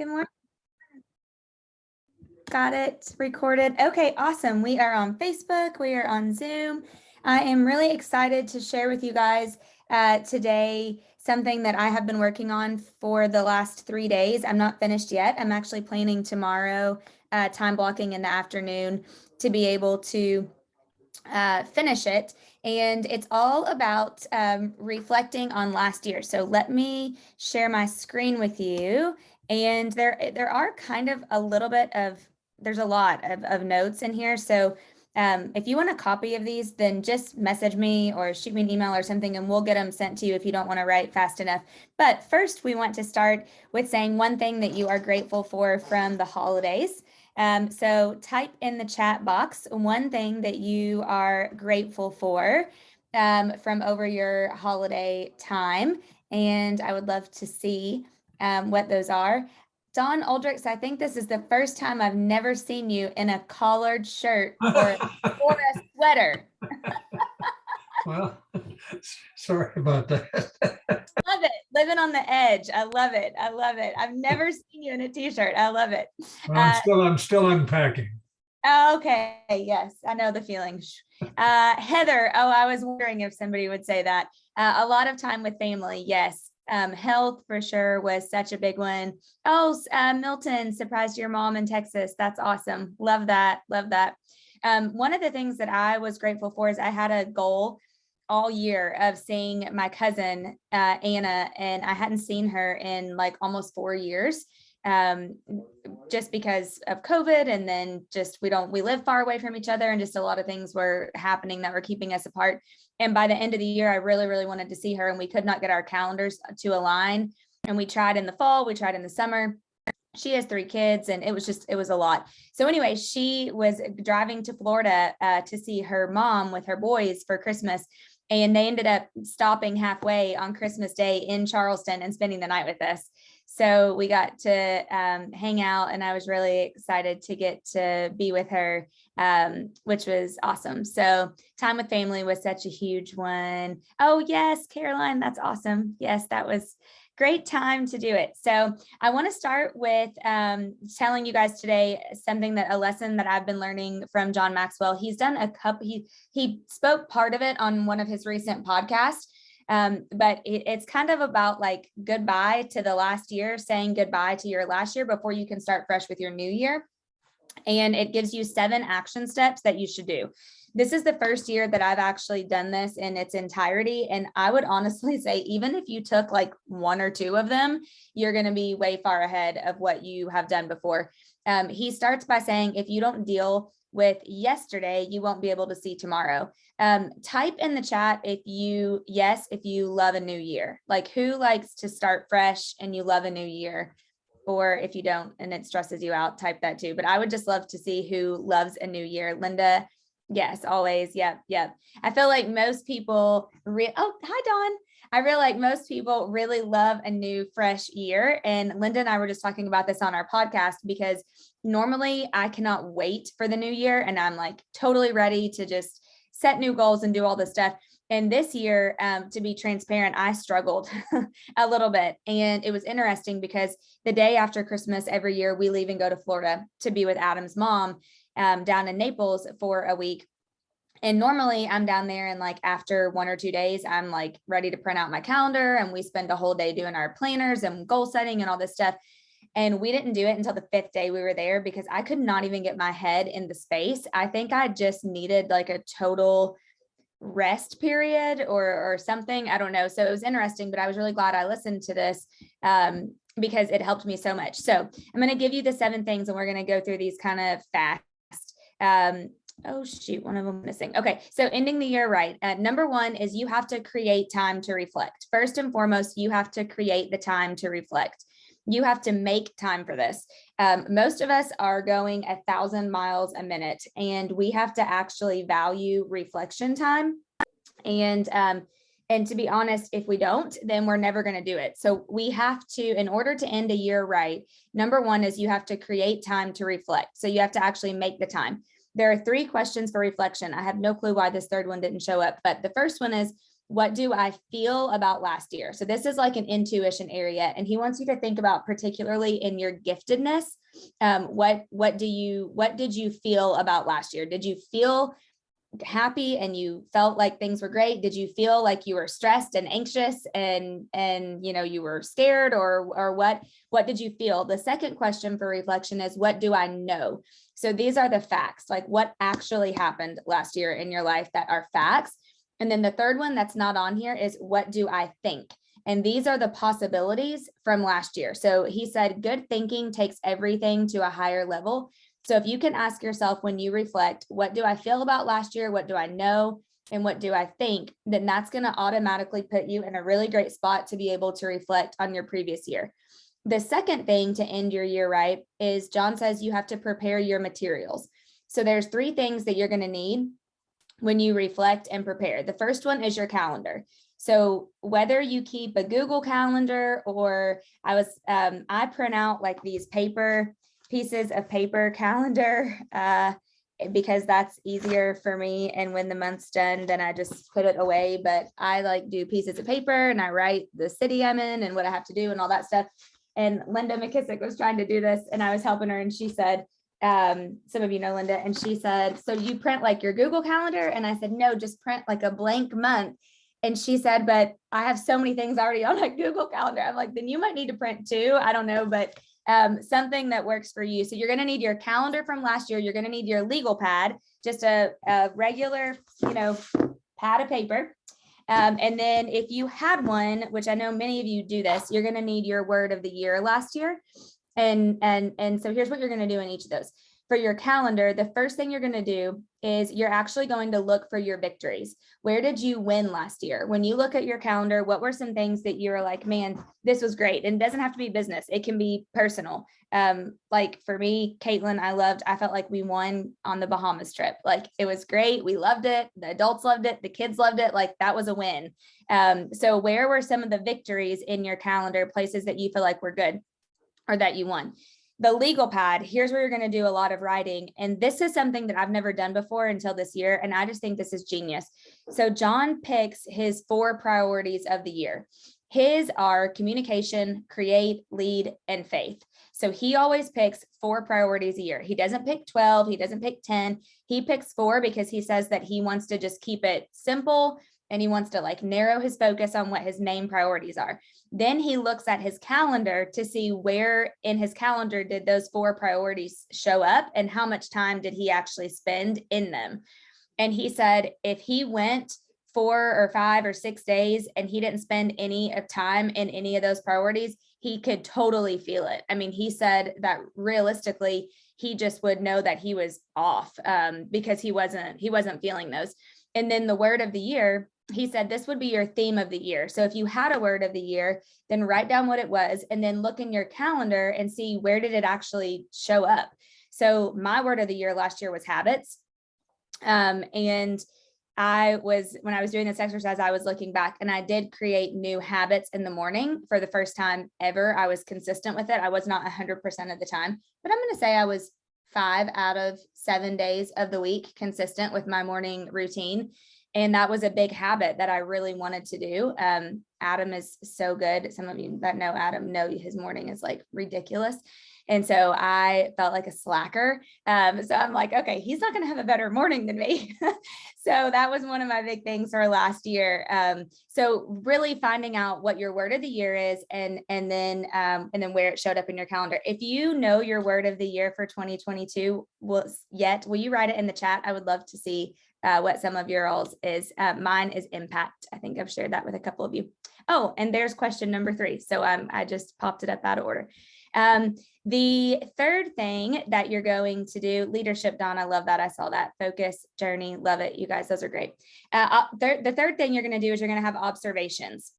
Good morning. Got it recorded. Okay, awesome. We are on Facebook. We are on Zoom. I am really excited to share with you guys today something that I have been working on for the last 3 days. I'm not finished yet. I'm actually planning tomorrow, time blocking in the afternoon to be able to finish it. And it's all about reflecting on last year. So let me share my screen with you. And there are kind of a little bit of, there's a lot of notes in here. So if you want a copy of these, then just message me or shoot me an email or something, and we'll get them sent to you if you don't want to write fast enough. But first, we want to start with saying one thing that you are grateful for from the holidays. So type in the chat box one thing that you are grateful for from over your holiday time. And I would love to see what those are. Don Aldrich, I think this is the first time I've never seen you in a collared shirt or a sweater. Well, sorry about that. Love it. Living on the edge. I love it. I love it. I've never seen you in a t-shirt. I love it. Well, I'm still unpacking. Okay. Yes, I know the feeling. Heather, I was wondering if somebody would say that. A lot of time with family. Yes. Health for sure was such a big one. Oh, Milton, surprised your mom in Texas. That's awesome. Love that. Love that. One of the things that I was grateful for is I had a goal all year of seeing my cousin, Anna, and I hadn't seen her in like almost 4 years. Just because of COVID, and then just we live far away from each other, and just a lot of things were happening that were keeping us apart. And by the end of the year, I really, really wanted to see her, and we could not get our calendars to align. And we tried in the fall, we tried in the summer. She has 3 kids, and it was a lot. So anyway, she was driving to Florida to see her mom with her boys for Christmas. And they ended up stopping halfway on Christmas Day in Charleston and spending the night with us. So we got to hang out, and I was really excited to get to be with her, which was awesome. So time with family was such a huge one. Oh, yes, Caroline, that's awesome. Yes, that was great time to do it. So I want to start with telling you guys today a lesson that I've been learning from John Maxwell. He's done he spoke part of it on one of his recent podcasts. But it's kind of about like goodbye to the last year, saying goodbye to your last year before you can start fresh with your new year. And it gives you 7 action steps that you should do. This is the first year that I've actually done this in its entirety. And I would honestly say, even if you took like 1 or 2 of them, you're going to be way far ahead of what you have done before. He starts by saying, if you don't deal with yesterday, you won't be able to see tomorrow. Type in the chat if you love a new year. Like, who likes to start fresh and you love a new year? Or if you don't and it stresses you out, type that too. But I would just love to see who loves a new year. Linda, yes, always. Yep. I feel like most people oh, hi, Dawn. I feel like most people really love a new fresh year. And Linda and I were just talking about this on our podcast, because normally I cannot wait for the new year, and I'm like totally ready to just set new goals and do all this stuff. And this year, to be transparent, I struggled a little bit. And it was interesting because the day after Christmas every year, we leave and go to Florida to be with Adam's mom down in Naples for a week. And normally I'm down there, and like after 1 or 2 days, I'm like ready to print out my calendar, and we spend a whole day doing our planners and goal setting and all this stuff. And we didn't do it until the 5th day we were there, because I could not even get my head in the space. I think I just needed like a total rest period or something. I don't know. So it was interesting, but I was really glad I listened to this because it helped me so much. So I'm going to give you the 7 things, and we're going to go through these kind of fast. Oh, shoot, one of them missing. Okay, so ending the year right. Number 1 is you have to create time to reflect. First and foremost, you have to create the time to reflect. You have to make time for this. Most of us are going 1,000 miles a minute, and we have to actually value reflection time. And to be honest, if we don't, then we're never going to do it. So we have to, in order to end a year right, number 1 is you have to create time to reflect. So you have to actually make the time. There are 3 questions for reflection. I have no clue why this 3rd one didn't show up, but the first one is, what do I feel about last year? So this is like an intuition area, and he wants you to think about, particularly in your giftedness, what did you feel about last year? Did you feel happy and you felt like things were great? Did you feel like you were stressed and anxious and you were scared, or what did you feel? The second question for reflection is, what do I know? So these are the facts, like what actually happened last year in your life that are facts. And then the third one that's not on here is, what do I think? And these are the possibilities from last year. So he said, good thinking takes everything to a higher level. So if you can ask yourself when you reflect, what do I feel about last year? What do I know? And what do I think? Then that's going to automatically put you in a really great spot to be able to reflect on your previous year. The second thing to end your year right is, John says you have to prepare your materials. So there's 3 things that you're going to need when you reflect and prepare. The first one is your calendar. So whether you keep a Google Calendar, or I print out like these pieces of paper calendar, because that's easier for me. And when the month's done, then I just put it away. But I like do pieces of paper, and I write the city I'm in and what I have to do and all that stuff. And Linda McKissick was trying to do this, and I was helping her, and she said, some of you know Linda, and she said, so you print like your Google Calendar? And I said, no, just print like a blank month. And she said, but I have so many things already on my Google Calendar. I'm like, then you might need to print 2. I don't know, but something that works for you. So you're going to need your calendar from last year. You're going to need your legal pad, just a regular, pad of paper. And then if you had one, which I know many of you do this, you're going to need your word of the year last year. And so here's what you're going to do in each of those. For your calendar, the first thing you're going to do is you're actually going to look for your victories. Where did you win last year? When you look at your calendar, what were some things that you were like, man, this was great? And it doesn't have to be business. It can be personal. Like for me, Caitlin, I felt like we won on the Bahamas trip. Like it was great. We loved it. The adults loved it. The kids loved it. Like that was a win. So where were some of the victories in your calendar, places that you feel like were good or that you won? The legal pad, here's where you're going to do a lot of writing. And this is something that I've never done before until this year. And I just think this is genius. So John picks his 4 priorities of the year. His are communication, create, lead, and faith. So he always picks 4 priorities a year. He doesn't pick 12. He doesn't pick 10. He picks 4 because he says that he wants to just keep it simple, and he wants to like narrow his focus on what his main priorities are. Then he looks at his calendar to see where in his calendar did those 4 priorities show up, and how much time did he actually spend in them. And he said, if he went 4 or 5 or 6 days and he didn't spend any of time in any of those priorities, he could totally feel it. I mean, he said that realistically, he just would know that he was off, because he wasn't feeling those. And then the word of the year, he said this would be your theme of the year. So if you had a word of the year, then write down what it was, and then look in your calendar and see where did it actually show up. So my word of the year last year was habits. And when I was doing this exercise, I was looking back, and I did create new habits in the morning for the first time ever. I was consistent with it. I was not 100% of the time, but I'm going to say I was 5 out of 7 days of the week consistent with my morning routine. And that was a big habit that I really wanted to do. Adam is so good. Some of you that know Adam know his morning is like ridiculous. And so I felt like a slacker. So I'm like, okay, he's not going to have a better morning than me. So that was one of my big things for last year. So really finding out what your word of the year is, and then where it showed up in your calendar. If you know your word of the year for 2022 will you write it in the chat? I would love to see what some of your alls is. Mine is impact. I think I've shared that with a couple of you. Oh, and there's question number 3. So I just popped it up out of order. The third thing that you're going to do, leadership, Dawn, I love that. I saw that. Focus, journey, love it. You guys, those are great. The third thing you're going to do is you're going to have observations.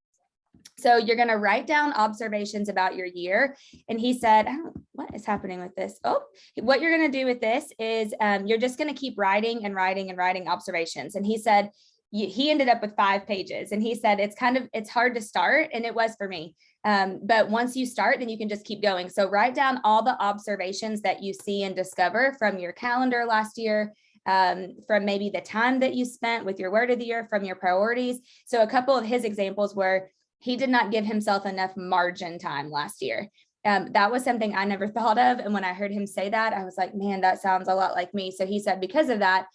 So you're going to write down observations about your year. And he said, what is happening with this? Oh, what you're going to do with this is you're just going to keep writing and writing and writing observations. And he said, he ended up with 5 pages, and he said, it's hard to start. And it was for me. But once you start, then you can just keep going. So write down all the observations that you see and discover from your calendar last year, from maybe the time that you spent with your word of the year, from your priorities. So a couple of his examples were he did not give himself enough margin time last year. That was something I never thought of. And when I heard him say that, I was like, man, that sounds a lot like me. So he said, because of that,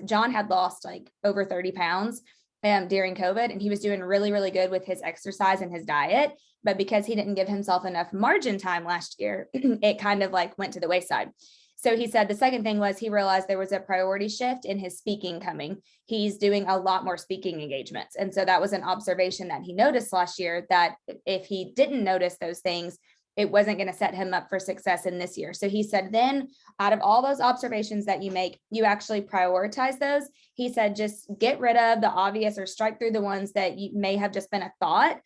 John had lost like over 30 pounds during COVID, and he was doing really, really good with his exercise and his diet. But because he didn't give himself enough margin time last year, it kind of like went to the wayside. So he said the second thing was he realized there was a priority shift in his speaking coming. He's doing a lot more speaking engagements. And so that was an observation that he noticed last year, that if he didn't notice those things, it wasn't going to set him up for success in this year. So he said, then out of all those observations that you make, you actually prioritize those. He said, just get rid of the obvious or strike through the ones that you may have just been a thought.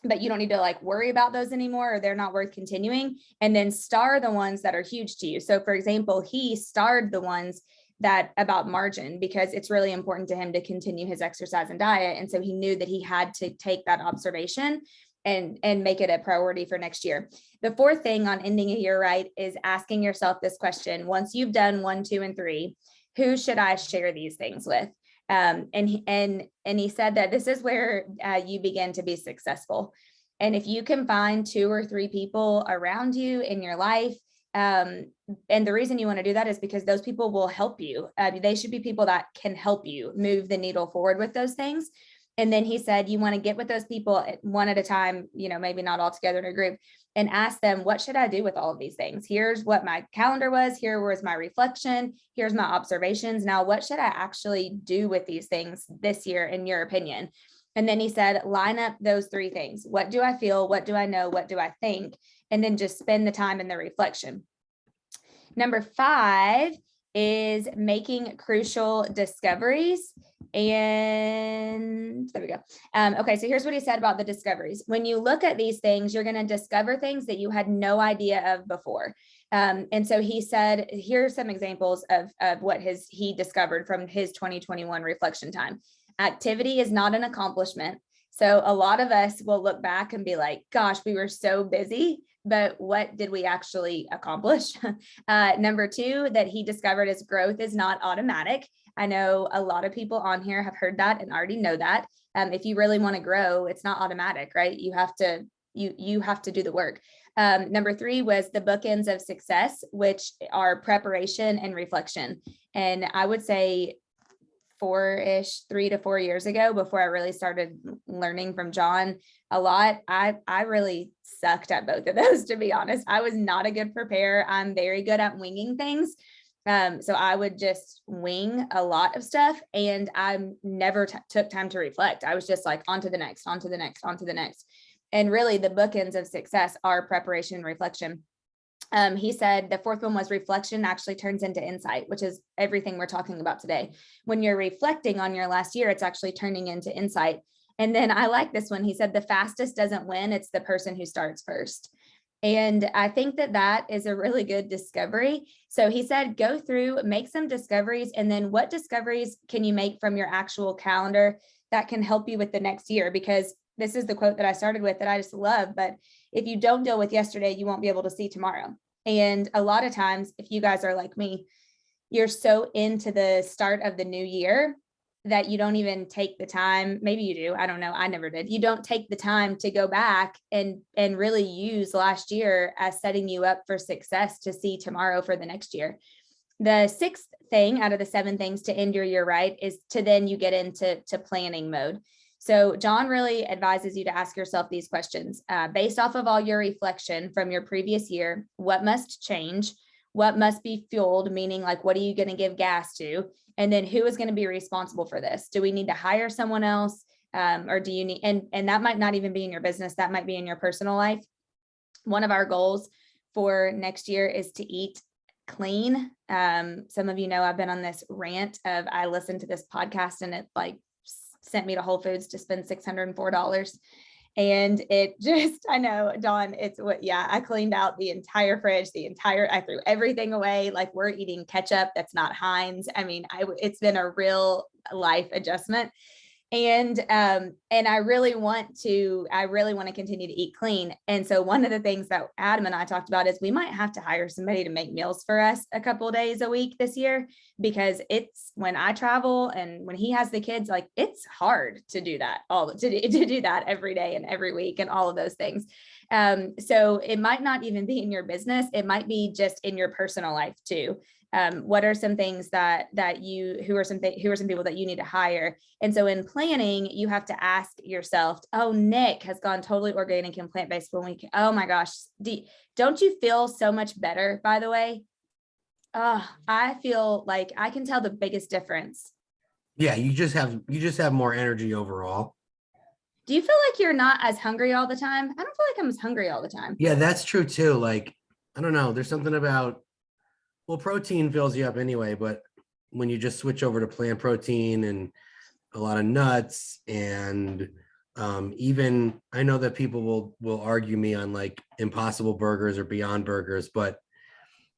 But you don't need to like worry about those anymore, or they're not worth continuing. And then star the ones that are huge to you. So for example, he starred the ones that about margin, because it's really important to him to continue his exercise and diet. And so he knew that he had to take that observation and make it a priority for next year. The fourth thing on ending a year right is asking yourself this question. Once you've done 1, 2, and 3, who should I share these things with? And he said that this is where you begin to be successful. And if you can find 2 or 3 people around you in your life, and the reason you want to do that is because those people will help you. They should be people that can help you move the needle forward with those things. And then he said, you want to get with those people one at a time, maybe not all together in a group, and ask them, what should I do with all of these things? Here's what my calendar was. Here was my reflection. Here's my observations. Now, what should I actually do with these things this year, in your opinion? And then he said, line up those 3 things. What do I feel? What do I know? What do I think? And then just spend the time in the reflection. Number 5 is making crucial discoveries. And there we go. Okay, so here's what he said about the discoveries. When you look at these things, you're going to discover things that you had no idea of before. And so he said, here are some examples of what he discovered from his 2021 reflection time. Activity is not an accomplishment. So a lot of us will look back and be like, gosh, we were so busy, but what did we actually accomplish? Number 2 that he discovered is growth is not automatic. I know a lot of people on here have heard that and already know that. If you really want to grow, it's not automatic, right? You have to do the work. Number 3 was the bookends of success, which are preparation and reflection. And I would say 3 to 4 years ago, before I really started learning from John a lot, I really sucked at both of those, to be honest. I was not a good preparer. I'm very good at winging things. So I would just wing a lot of stuff, and I never took time to reflect. I was just like, on to the next, on to the next, on to the next. And really the bookends of success are preparation and reflection. He said the 4th one was reflection actually turns into insight, which is everything we're talking about today. When you're reflecting on your last year, it's actually turning into insight. And then I like this one. He said the fastest doesn't win. It's the person who starts first. And I think that is a really good discovery. So he said, go through, make some discoveries, and then what discoveries can you make from your actual calendar that can help you with the next year? Because this is the quote that I started with that I just love, but if you don't deal with yesterday, you won't be able to see tomorrow. And a lot of times, if you guys are like me, you're so into the start of the new year that you don't even take the time. Maybe you do. I don't know. I never did. You don't take the time to go back and really use last year as setting you up for success to see tomorrow for the next year. The 6th thing out of the 7 things to end your year right is to then you get into planning mode. So John really advises you to ask yourself these questions based off of all your reflection from your previous year. What must change? What must be fueled? Meaning, like, what are you going to give gas to? And then who is going to be responsible for this? Do we need to hire someone else? Or do you need, and that might not even be in your business. That might be in your personal life. One of our goals for next year is to eat clean. Some of you know I've been on this rant of I listened to this podcast and it like sent me to Whole Foods to spend $604. And it just, I know, Dawn, it's what, yeah, I cleaned out the entire fridge, I threw everything away. Like, we're eating ketchup that's not Heinz. I mean, it's been a real life adjustment. And I really want to continue to eat clean. And so one of the things that Adam and I talked about is we might have to hire somebody to make meals for us a couple of days a week this year, because it's when I travel and when he has the kids, like it's hard to do that to do that every day and every week and all of those things. So it might not even be in your business. It might be just in your personal life too. What are some things who are some people that you need to hire? And so in planning, you have to ask yourself, oh, Nick has gone totally organic and plant-based 1 week. Oh my gosh. Don't you feel so much better, by the way? I feel like I can tell the biggest difference. Yeah, you just have more energy overall. Do you feel like you're not as hungry all the time? I don't feel like I'm as hungry all the time. Yeah, that's true too. Like, I don't know, there's something about, well, protein fills you up anyway, but when you just switch over to plant protein and a lot of nuts, and even I know that people will argue me on like Impossible Burgers or Beyond Burgers, but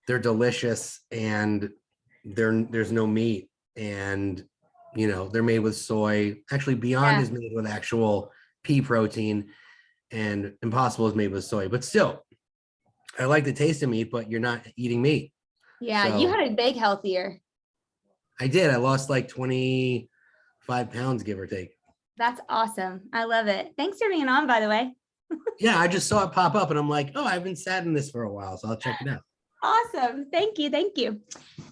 they're delicious and there's no meat, and they're made with soy. Actually, Beyond is made with actual pea protein, and Impossible is made with soy. But still, I like the taste of meat, but you're not eating meat. Yeah, So, you had a big healthier. I did. I lost like 25 pounds, give or take. That's awesome. I love it. Thanks for being on, by the way. Yeah, I just saw it pop up and I'm like, oh, I haven't sat in this for a while, so I'll check it out. Awesome. Thank you. Thank you.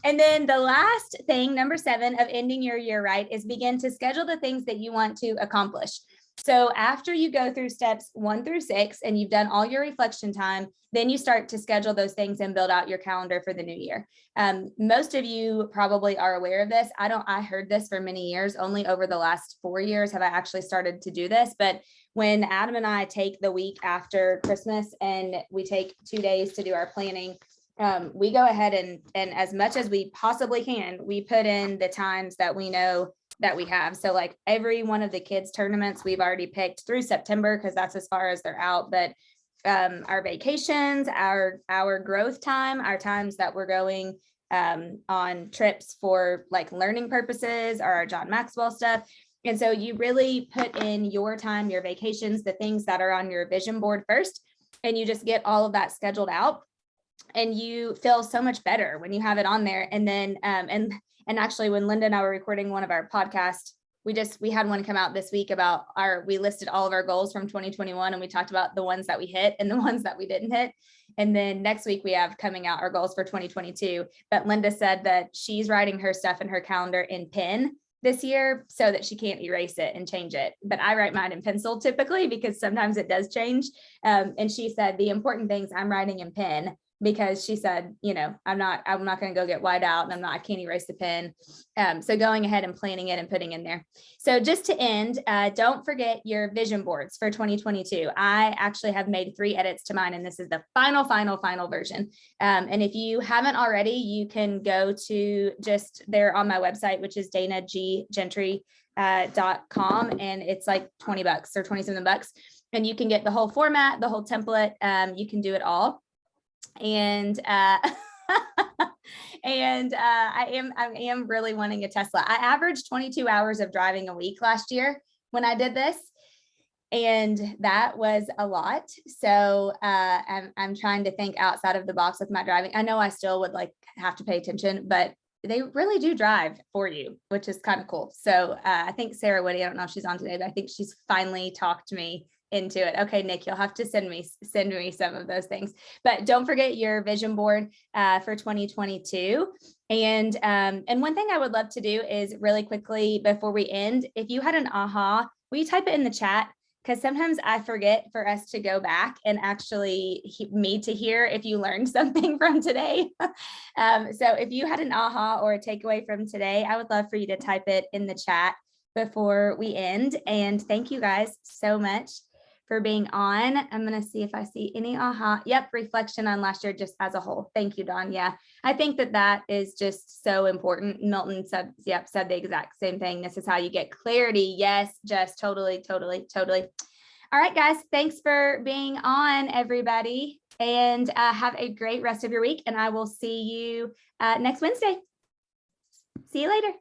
And then the last thing, number 7 of ending your year right, is begin to schedule the things that you want to accomplish. So after you go through steps 1 through 6 and you've done all your reflection time, then you start to schedule those things and build out your calendar for the new year. Most of you probably are aware of this. I heard this for many years. Only over the last 4 years have I actually started to do this. But when Adam and I take the week after Christmas and we take 2 days to do our planning, we go ahead and as much as we possibly can, we put in the times that we know that we have. So like every one of the kids tournaments we've already picked through September, because that's as far as they're out. But our vacations, our growth time, our times that we're going on trips for like learning purposes, or our John Maxwell stuff. And so you really put in your time, your vacations, the things that are on your vision board first, and you just get all of that scheduled out. And you feel so much better when you have it on there. And then, and actually when Linda and I were recording one of our podcasts, we had one come out this week about we listed all of our goals from 2021, and we talked about the ones that we hit and the ones that we didn't hit. And then next week we have coming out our goals for 2022. But Linda said that she's writing her stuff in her calendar in pen this year so that she can't erase it and change it. But I write mine in pencil typically, because sometimes it does change. And she said the important things I'm writing in pen, because she said, I'm not going to go get white out, and I can't erase the pen. So going ahead and planning it and putting in there. So just to end, don't forget your vision boards for 2022. I actually have made 3 edits to mine, and this is the final version. And if you haven't already, you can go to they're on my website, which is danagentry.com. And it's like $20 or $27. And you can get the whole format, the whole template. You can do it all. And I am really wanting a Tesla. I averaged 22 hours of driving a week last year when I did this, and that was a lot. So I'm trying to think outside of the box with my driving. I know I still would have to pay attention, but they really do drive for you, which is kind of cool. So I think Sarah Woody, I don't know if she's on today, but I think she's finally talked me into it. Okay, Nick, you'll have to send me some of those things. But don't forget your vision board for 2022. And one thing I would love to do is really quickly before we end, if you had an aha, will you type it in the chat? Because sometimes I forget for us to go back and actually me to hear if you learned something from today. So if you had an aha or a takeaway from today, I would love for you to type it in the chat before we end. And thank you guys so much for being on. I'm going to see if I see any aha. Yep, reflection on last year just as a whole. Thank you, Dawn. Yeah, I think that is just so important. Milton said the exact same thing. This is how you get clarity. Yes, Jess, totally. All right, guys, thanks for being on, everybody, and have a great rest of your week. And I will see you next Wednesday. See you later.